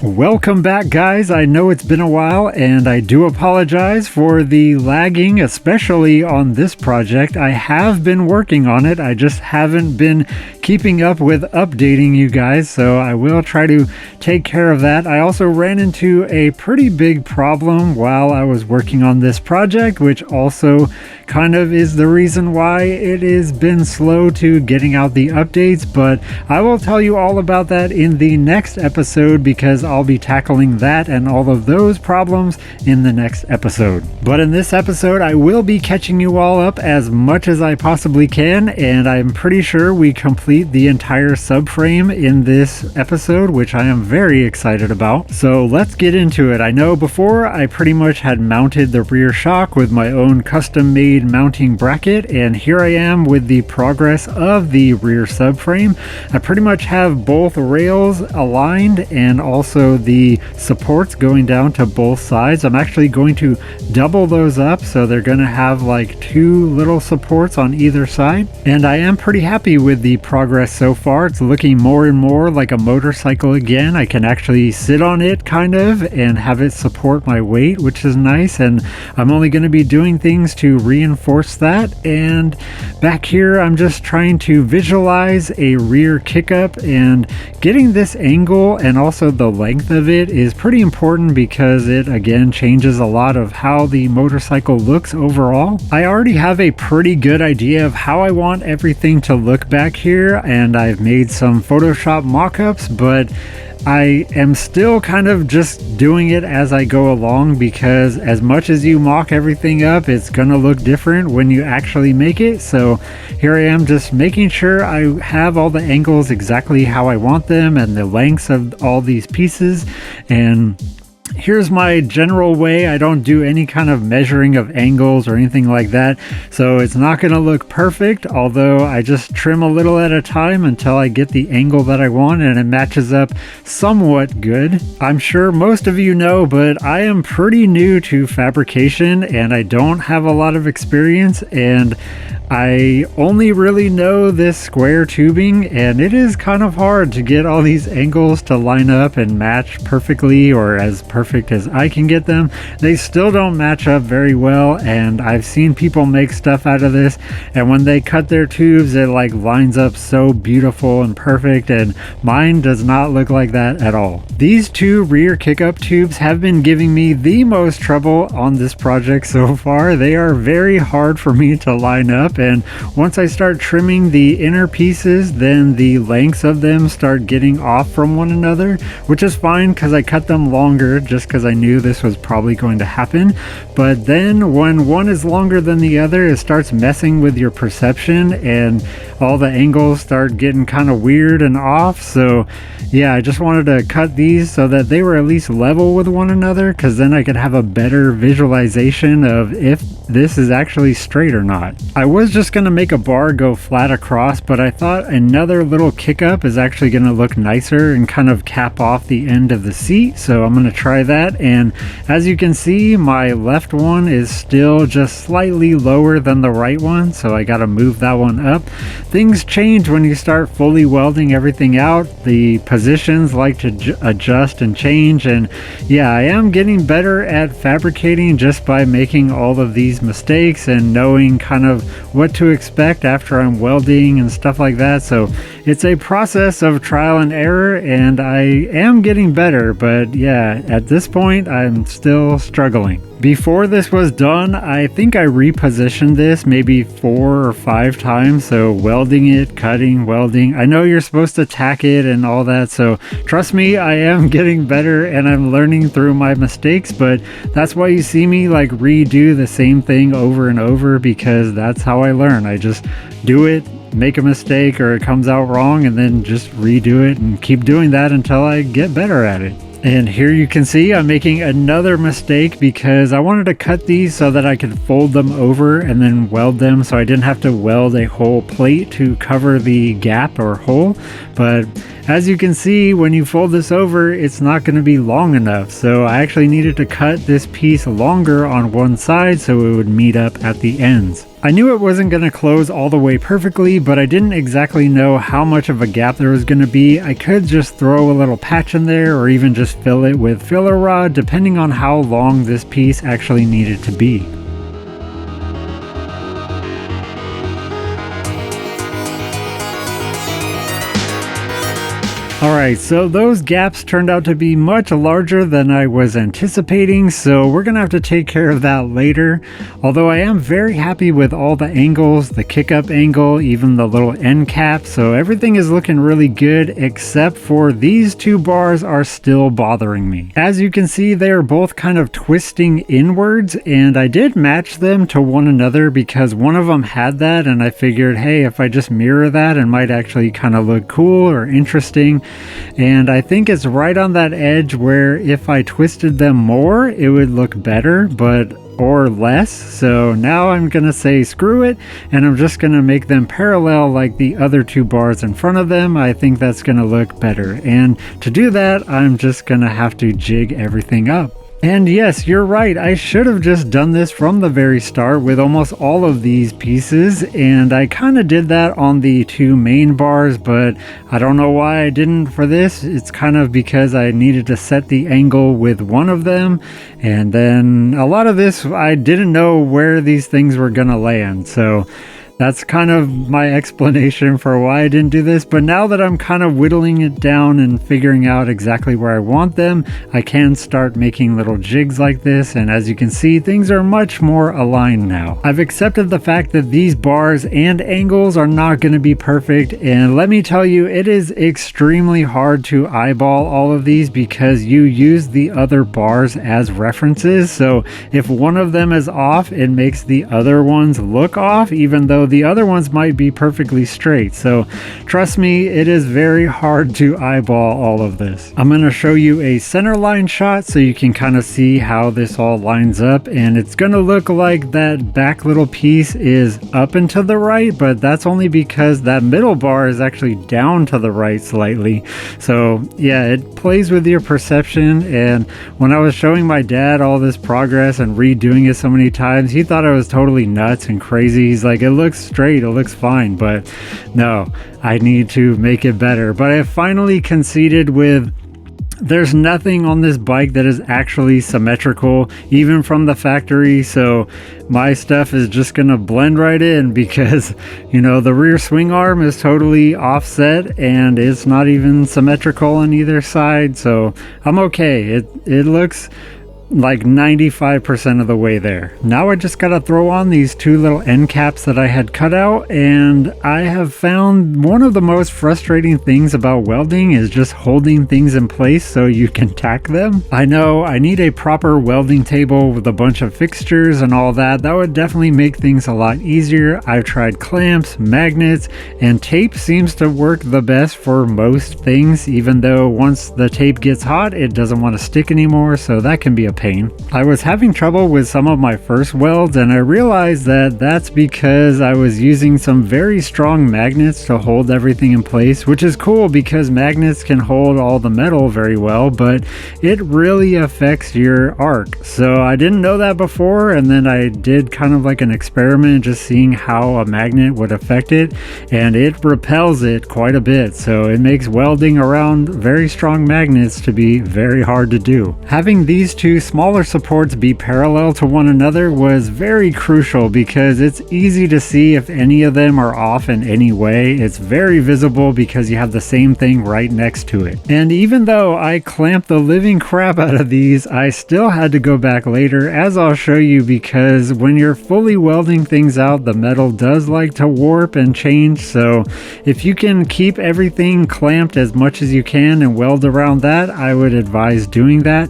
Welcome back, guys. I know it's been a while and I do apologize for the lagging, especially on this project. I have been working on it. I just haven't been keeping up with updating you guys, so I will try to take care of that. I also ran into a pretty big problem while I was working on this project, which also kind of is the reason why it has been slow to getting out the updates, but I will tell you all about that in the next episode because I'll be tackling that and all of those problems in the next episode. But in this episode, I will be catching you all up as much as I possibly can, and I'm pretty sure we complete the entire subframe in this episode, which I am very excited about. So let's get into it. I know before I pretty much had mounted the rear shock with my own custom-made mounting bracket, and here I am with the progress of the rear subframe. I pretty much have both rails aligned and also the supports going down to both sides. I'm actually going to double those up, so they're going to have like two little supports on either side, and I am pretty happy with the progress so far. It's looking more and more like a motorcycle again. I can actually sit on it kind of and have it support my weight, which is nice, and I'm only going to be doing things to reinforce that. And back here I'm just trying to visualize a rear kickup, and getting this angle and also the length of it is pretty important because it again changes a lot of how the motorcycle looks overall. I already have a pretty good idea of how I want everything to look back here, and I've made some Photoshop mock-ups, but I am still kind of just doing it as I go along because as much as you mock everything up, it's gonna look different when you actually make it. So here I am just making sure I have all the angles exactly how I want them and the lengths of all these pieces. And here's my general way. I don't do any kind of measuring of angles or anything like that, so it's not going to look perfect, although I just trim a little at a time until I get the angle that I want and it matches up somewhat good. I'm sure most of you know, but I am pretty new to fabrication and I don't have a lot of experience, and I only really know this square tubing, and it is kind of hard to get all these angles to line up and match perfectly, or as perfect as I can get them. They still don't match up very well, and I've seen people make stuff out of this, and when they cut their tubes it like lines up so beautiful and perfect, and mine does not look like that at all. These two rear kickup tubes have been giving me the most trouble on this project so far. They are very hard for me to line up, and once I start trimming the inner pieces, then the lengths of them start getting off from one another, which is fine because I cut them longer just because I knew this was probably going to happen. But then when one is longer than the other, it starts messing with your perception and all the angles start getting kind of weird and off. So yeah, I just wanted to cut these so that they were at least level with one another, because then I could have a better visualization of if this is actually straight or not. I was just going to make a bar go flat across, but I thought another little kickup is actually going to look nicer and kind of cap off the end of the seat, so I'm going to try that. And as you can see, my left one is still just slightly lower than the right one, so I got to move that one up. Things change when you start fully welding everything out. The positions like to adjust and change, and yeah, I am getting better at fabricating just by making all of these mistakes and knowing kind of what to expect after I'm welding and stuff like that. So it's a process of trial and error, and I am getting better, but yeah, at this point I'm still struggling. Before this was done, I think I repositioned this maybe 4 or 5 times, so welding it, cutting, welding. I know you're supposed to tack it and all that, so trust me, I am getting better and I'm learning through my mistakes, but that's why you see me like redo the same thing over and over, because that's how I learn. I just do it, make a mistake, or it comes out wrong, and then just redo it and keep doing that until I get better at it. And here you can see I'm making another mistake because I wanted to cut these so that I could fold them over and then weld them, so I didn't have to weld a whole plate to cover the gap or hole. But as you can see, when you fold this over, it's not going to be long enough, so I actually needed to cut this piece longer on one side so it would meet up at the ends. I knew it wasn't going to close all the way perfectly, but I didn't exactly know how much of a gap there was going to be. I could just throw a little patch in there or even just fill it with filler rod, depending on how long this piece actually needed to be. Alright, so those gaps turned out to be much larger than I was anticipating, so we're going to have to take care of that later. Although I am very happy with all the angles, the kick-up angle, even the little end cap, so everything is looking really good except for these two bars are still bothering me. As you can see, they are both kind of twisting inwards, and I did match them to one another because one of them had that, and I figured, hey, if I just mirror that, it might actually kind of look cool or interesting. And I think it's right on that edge where if I twisted them more, it would look better, or less. So now I'm gonna say screw it, and I'm just gonna make them parallel like the other two bars in front of them. I think that's gonna look better. And to do that, I'm just gonna have to jig everything up. And yes, you're right, I should have just done this from the very start with almost all of these pieces, and I kind of did that on the two main bars, but I don't know why I didn't for this. It's kind of because I needed to set the angle with one of them, and then a lot of this I didn't know where these things were gonna land, so that's kind of my explanation for why I didn't do this. But now that I'm kind of whittling it down and figuring out exactly where I want them, I can start making little jigs like this. And as you can see, things are much more aligned now. I've accepted the fact that these bars and angles are not going to be perfect. And let me tell you, it is extremely hard to eyeball all of these because you use the other bars as references. So if one of them is off, it makes the other ones look off, even though the other ones might be perfectly straight. So trust me, it is very hard to eyeball all of this. I'm going to show you a center line shot so you can kind of see how this all lines up, and it's going to look like that back little piece is up and to the right, but that's only because that middle bar is actually down to the right slightly. So yeah, it plays with your perception. And when I was showing my dad all this progress and redoing it so many times, he thought I was totally nuts and crazy. He's like, it looks straight, it looks fine, but no, I need to make it better. But I finally conceded with there's nothing on this bike that is actually symmetrical, even from the factory, so my stuff is just gonna blend right in because, you know, the rear swing arm is totally offset and it's not even symmetrical on either side, so I'm okay. It looks like 95% of the way there. Now I just gotta throw on these two little end caps that I had cut out, and I have found one of the most frustrating things about welding is just holding things in place so you can tack them. I know I need a proper welding table with a bunch of fixtures and all that. That would definitely make things a lot easier. I've tried clamps, magnets, and tape seems to work the best for most things, even though once the tape gets hot, it doesn't want to stick anymore, so that can be a pain. I was having trouble with some of my first welds, and I realized that that's because I was using some very strong magnets to hold everything in place, which is cool because magnets can hold all the metal very well, but it really affects your arc. So I didn't know that before, and then I did kind of like an experiment just seeing how a magnet would affect it, and it repels it quite a bit, so it makes welding around very strong magnets to be very hard to do. Having these two smaller supports be parallel to one another was very crucial because it's easy to see if any of them are off in any way. It's very visible because you have the same thing right next to it. And even though I clamped the living crap out of these, I still had to go back later, as I'll show you, because when you're fully welding things out, the metal does like to warp and change. So if you can keep everything clamped as much as you can and weld around that, I would advise doing that.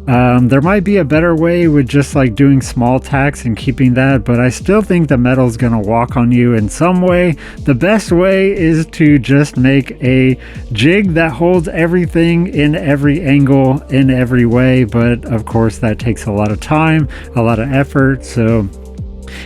There might be a better way with just like doing small tacks and keeping that, but I still think the metal's gonna walk on you in some way. The best way is to just make a jig that holds everything in every angle in every way, but of course that takes a lot of time, a lot of effort. So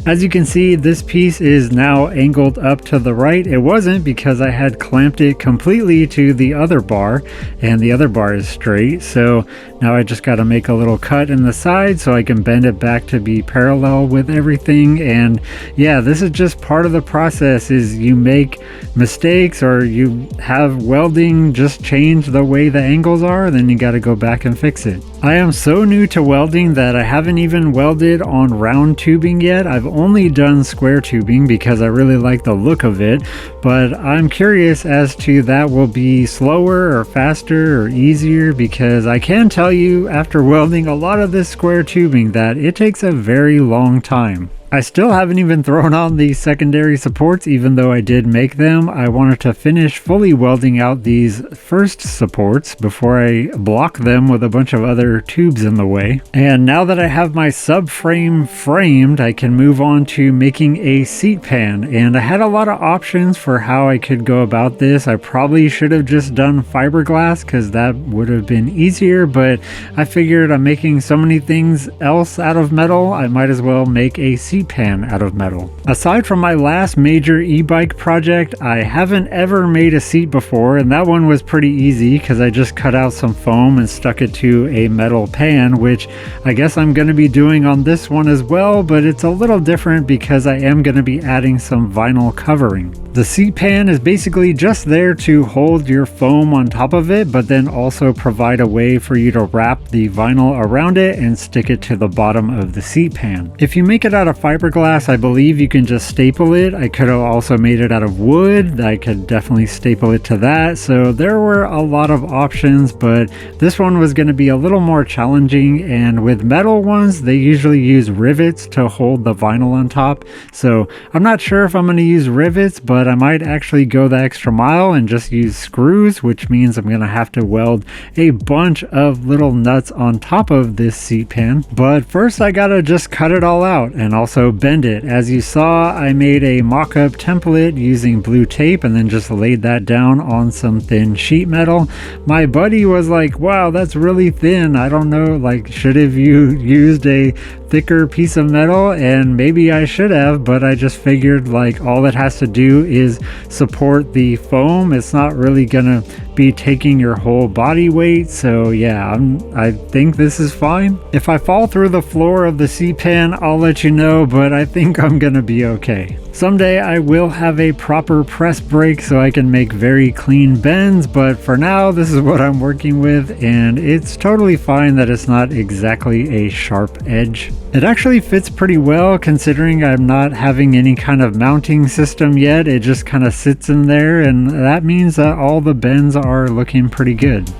as you can see, this piece is now angled up to the right. It wasn't because I had clamped it completely to the other bar, and the other bar is straight. So Now I just got to make a little cut in the side so I can bend it back to be parallel with everything. And yeah, this is just part of the process. Is you make mistakes or you have welding just change the way the angles are, then you got to go back and fix it. I am so new to welding that I haven't even welded on round tubing yet. I've only done square tubing because I really like the look of it, but I'm curious as to that will be slower or faster or easier, because I can tell you after welding a lot of this square tubing that it takes a very long time. I still haven't even thrown on the secondary supports, even though I did make them. I wanted to finish fully welding out these first supports before I block them with a bunch of other tubes in the way. And now that I have my subframe framed, I can move on to making a seat pan. And I had a lot of options for how I could go about this. I probably should have just done fiberglass because that would have been easier, but I figured I'm making so many things else out of metal, I might as well make a seat pan out of metal. Aside from my last major e-bike project, I haven't ever made a seat before, and that one was pretty easy because I just cut out some foam and stuck it to a metal pan, which I guess I'm going to be doing on this one as well, but it's a little different because I am going to be adding some vinyl covering. The seat pan is basically just there to hold your foam on top of it, but then also provide a way for you to wrap the vinyl around it and stick it to the bottom of the seat pan. If you make it out of fiberglass, I believe you can just staple it. I could have also made it out of wood. I could definitely staple it to that. So there were a lot of options, but this one was going to be a little more challenging. And with metal ones, they usually use rivets to hold the vinyl on top. So I'm not sure if I'm going to use rivets, but I might actually go the extra mile and just use screws, which means I'm going to have to weld a bunch of little nuts on top of this seat pan. But first I got to just cut it all out and also bend it. As you saw, I made a mock-up template using blue tape and then just laid that down on some thin sheet metal. My buddy was like, wow, that's really thin. I don't know, like, should have you used a thicker piece of metal? And maybe I should have, but I just figured like all it has to do is support the foam. It's not really gonna be taking your whole body weight. So yeah, I think this is fine. If I fall through the floor of the seat pan, I'll let you know, but I think I'm gonna be okay. Someday I will have a proper press brake so I can make very clean bends, but for now this is what I'm working with, and it's totally fine that it's not exactly a sharp edge. It actually fits pretty well considering I'm not having any kind of mounting system yet. It just kind of sits in there, and that means that all the bends are looking pretty good.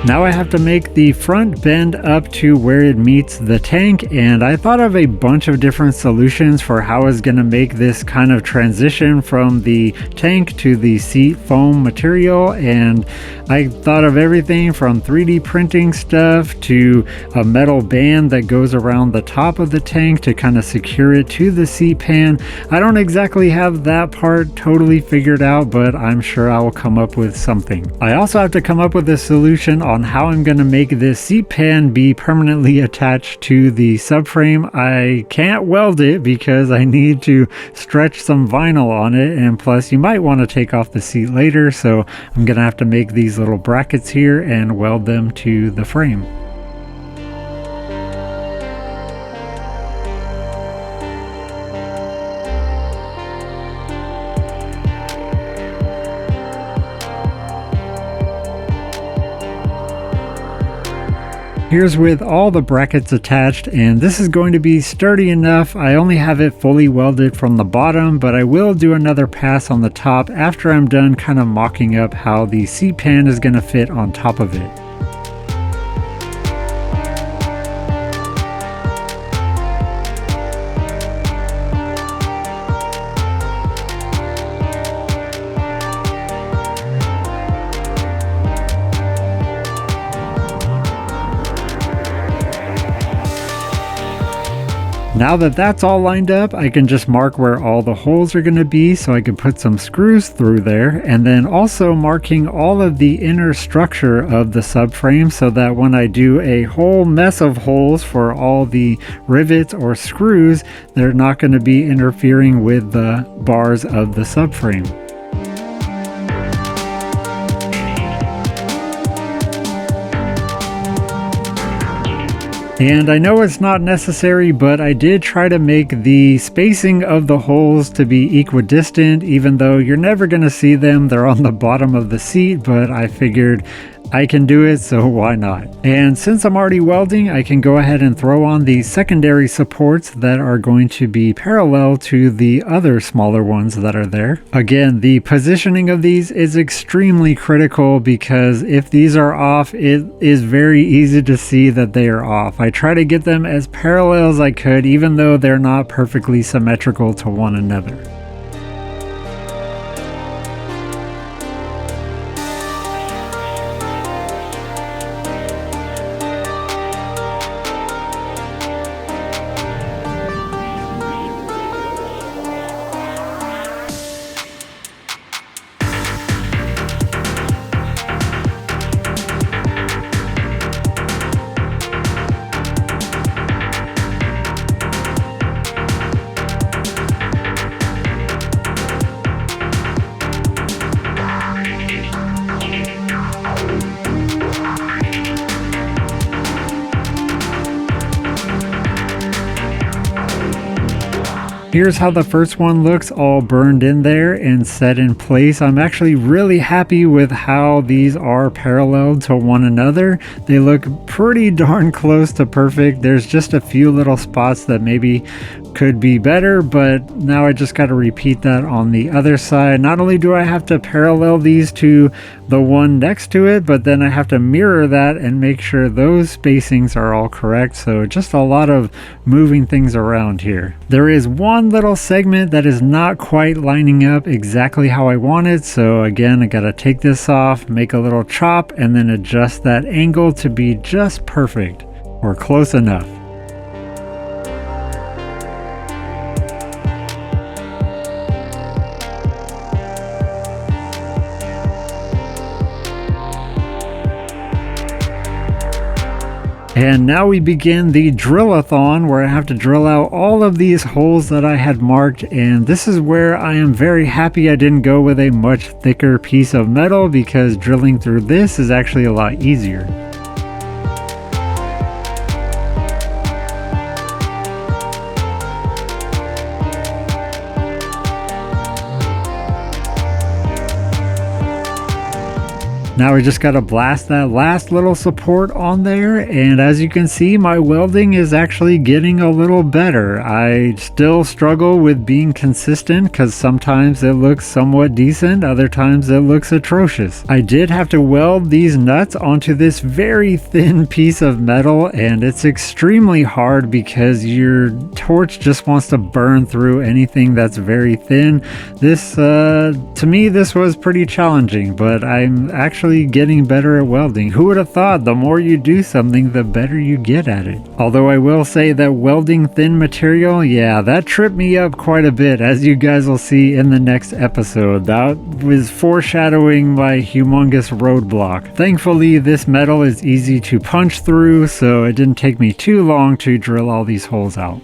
Now I have to make the front bend up to where it meets the tank, and I thought of a bunch of different solutions for how I was going to make this kind of transition from the tank to the seat foam material, and I thought of everything from 3D printing stuff to a metal band that goes around the top of the tank to kind of secure it to the seat pan. I don't exactly have that part totally figured out, but I'm sure I will come up with something. I also have to come up with a solution on how I'm going to make this seat pan be permanently attached to the subframe. I can't weld it because I need to stretch some vinyl on it, and plus you might want to take off the seat later, so I'm going to have to make these little brackets here and weld them to the frame. Here's with all the brackets attached, and this is going to be sturdy enough. I only have it fully welded from the bottom, but I will do another pass on the top after I'm done kind of mocking up how the seat pan is going to fit on top of it. Now that that's all lined up, I can just mark where all the holes are going to be so I can put some screws through there, and then also marking all of the inner structure of the subframe so that when I do a whole mess of holes for all the rivets or screws, they're not going to be interfering with the bars of the subframe. And I know it's not necessary, but I did try to make the spacing of the holes to be equidistant, even though you're never going to see them. They're on the bottom of the seat, but I figured I can do it, so why not? And since I'm already welding, I can go ahead and throw on the secondary supports that are going to be parallel to the other smaller ones that are there. Again, the positioning of these is extremely critical because if these are off, it is very easy to see that they are off. I try to get them as parallel as I could, even though they're not perfectly symmetrical to one another. Here's how the first one looks, all burned in there and set in place. I'm actually really happy with how these are paralleled to one another. They look pretty darn close to perfect. There's just a few little spots that maybe could be better, but now I just got to repeat that on the other side. Not only do I have to parallel these to the one next to it, but then I have to mirror that and make sure those spacings are all correct. So just a lot of moving things around here. There is one little segment that is not quite lining up exactly how I want it. So again, I got to take this off, make a little chop, and then adjust that angle to be just perfect or close enough. And now we begin the drill-a-thon, where I have to drill out all of these holes that I had marked, and this is where I am very happy I didn't go with a much thicker piece of metal, because drilling through this is actually a lot easier. Now we just got to blast that last little support on there, and as you can see, my welding is actually getting a little better. I still struggle with being consistent because sometimes it looks somewhat decent, other times it looks atrocious. I did have to weld these nuts onto this very thin piece of metal, and it's extremely hard because your torch just wants to burn through anything that's very thin. This, to me, this was pretty challenging, but I'm actually getting better at welding. Who would have thought the more you do something, the better you get at it? Although I will say that welding thin material, yeah, that tripped me up quite a bit, as you guys will see in the next episode. That was foreshadowing my humongous roadblock. Thankfully, this metal is easy to punch through, so it didn't take me too long to drill all these holes out.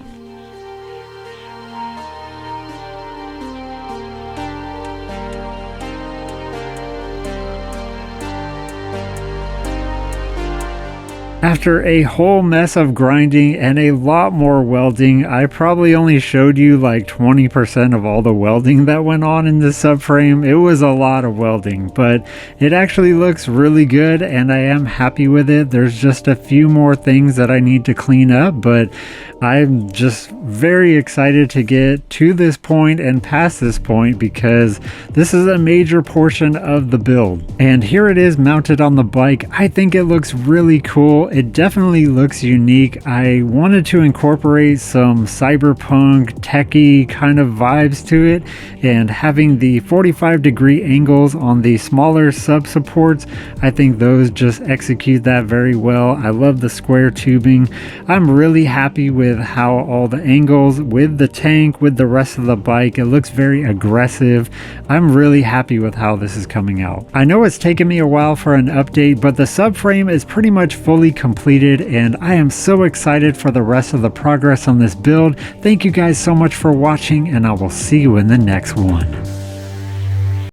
After a whole mess of grinding and a lot more welding, I probably only showed you like 20% of all the welding that went on in this subframe. It was a lot of welding, but it actually looks really good and I am happy with it. There's just a few more things that I need to clean up, but I'm just very excited to get to this point and past this point because this is a major portion of the build. And here it is mounted on the bike. I think it looks really cool. it definitely looks unique. I wanted to incorporate some cyberpunk techie kind of vibes to it, and having the 45-degree angles on the smaller sub supports, I think those just execute that very well. I love the square tubing. I'm really happy with how all the angles with the tank, with the rest of the bike, it looks very aggressive. I'm really happy with how this is coming out. I know it's taken me a while for an update, but the subframe is pretty much fully completed, and I am so excited for the rest of the progress on this build. Thank you guys so much for watching, and I will see you in the next one.